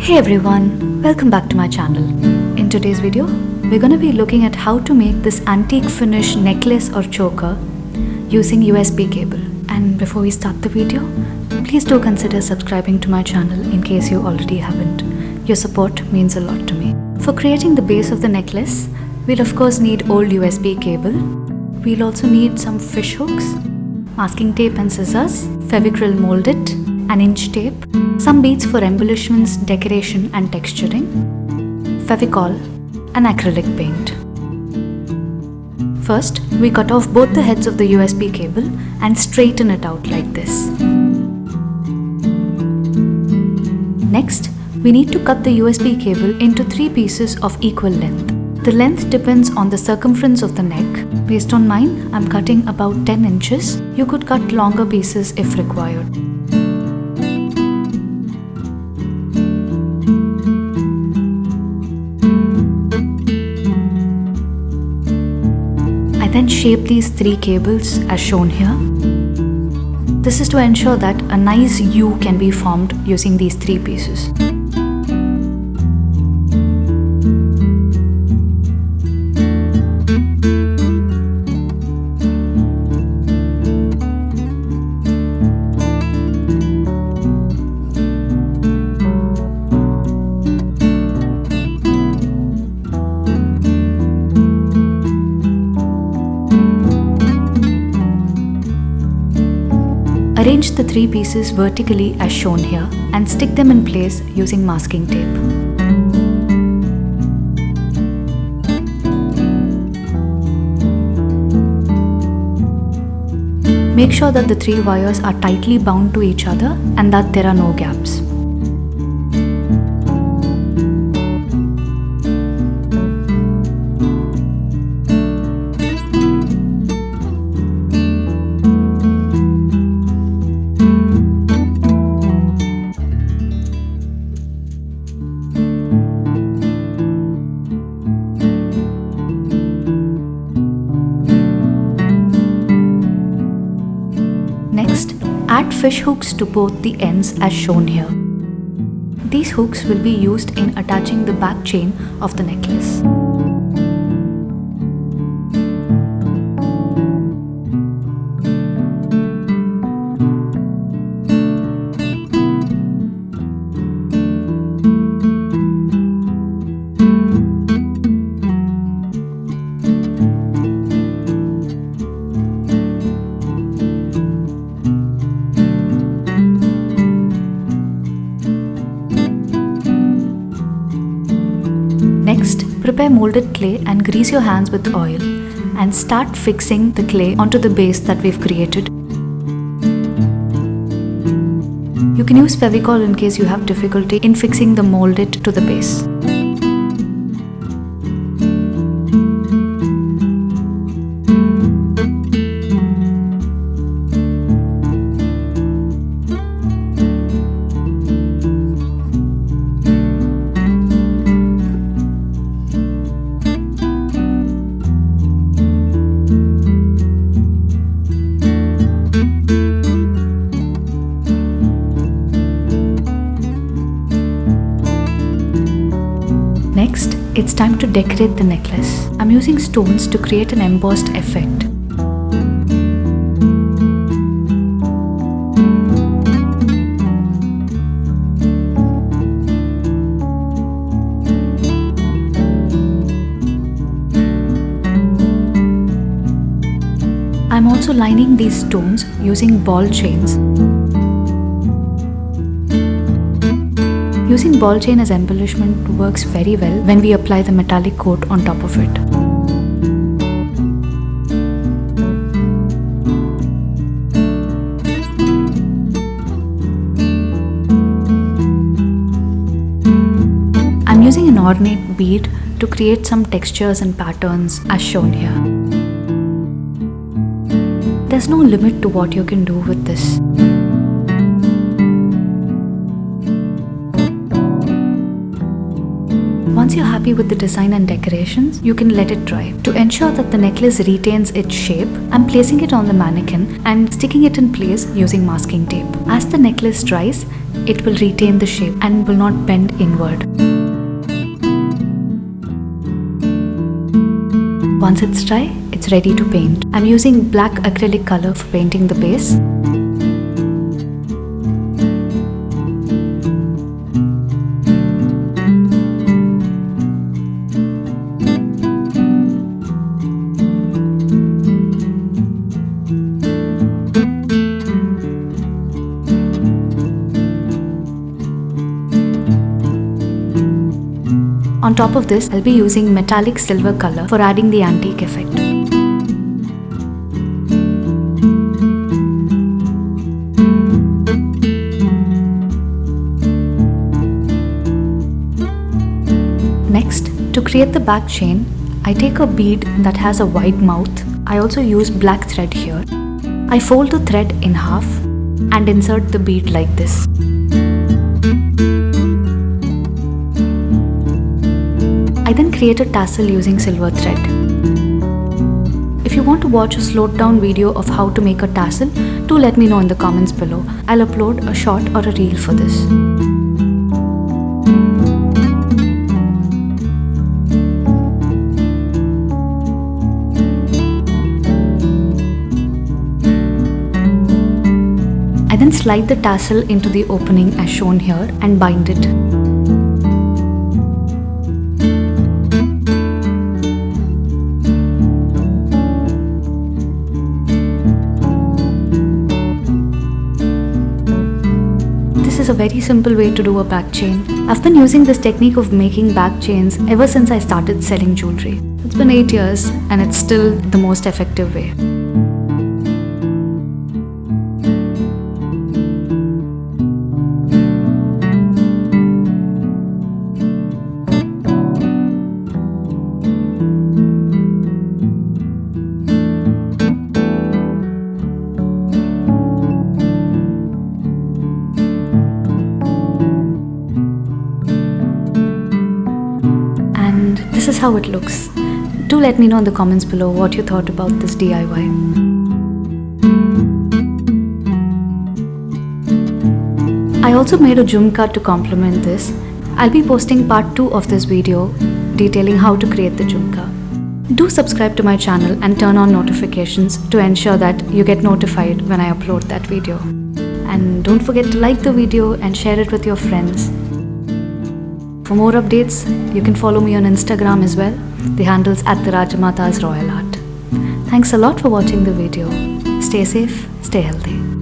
Hey everyone, welcome back to my channel. In today's video, we're going to be looking at how to make this antique finish necklace or choker using USB cable. And before we start the video, please do consider subscribing to my channel in case you already haven't. Your support means a lot to me. For creating the base of the necklace, we'll of course need old USB cable. We'll also need some fish hooks, masking tape and scissors, Fevicryl molded, an inch tape, some beads for embellishments, decoration and texturing, Fevicol and acrylic paint. First, we cut off both the heads of the USB cable and straighten it out like this. Next, we need to cut the USB cable into 3 pieces of equal length. The length depends on the circumference of the neck. Based on mine, I'm cutting about 10 inches. You could cut longer pieces if required. I then shape these 3 cables as shown here. This is to ensure that a nice U can be formed using these 3 pieces. Arrange the 3 pieces vertically as shown here and stick them in place using masking tape. Make sure that the 3 wires are tightly bound to each other and that there are no gaps. Next, add fish hooks to both the ends as shown here. These hooks will be used in attaching the back chain of the necklace. Next, prepare molded clay and grease your hands with oil and start fixing the clay onto the base that we've created. You can use Fevicol in case you have difficulty in fixing the molded to the base. Next, it's time to decorate the necklace. I'm using stones to create an embossed effect. I'm also lining these stones using ball chains. Using ball chain as embellishment works very well when we apply the metallic coat on top of it. I'm using an ornate bead to create some textures and patterns as shown here. There's no limit to what you can do with this. Once you're happy with the design and decorations, you can let it dry. To ensure that the necklace retains its shape, I'm placing it on the mannequin and sticking it in place using masking tape. As the necklace dries, it will retain the shape and will not bend inward. Once it's dry, it's ready to paint. I'm using black acrylic color for painting the base. On top of this, I'll be using metallic silver color for adding the antique effect. Next, to create the back chain, I take a bead that has a wide mouth. I also use black thread here. I fold the thread in half and insert the bead like this. I then create a tassel using silver thread. If you want to watch a slowed down video of how to make a tassel, do let me know in the comments below. I'll upload a short or a reel for this. I then slide the tassel into the opening as shown here and bind it. This is a very simple way to do a back chain. I've been using this technique of making back chains ever since I started selling jewelry. It's been 8 years and it's still the most effective way. This is how it looks. Do let me know in the comments below what you thought about this DIY. I also made a jhumka to complement this. I'll be posting part 2 of this video detailing how to create the jhumka. Do subscribe to my channel and turn on notifications to ensure that you get notified when I upload that video. And don't forget to like the video and share it with your friends. For more updates, you can follow me on Instagram as well. The handle's @the_Rajamata's Royal Art. Thanks a lot for watching the video. Stay safe, stay healthy.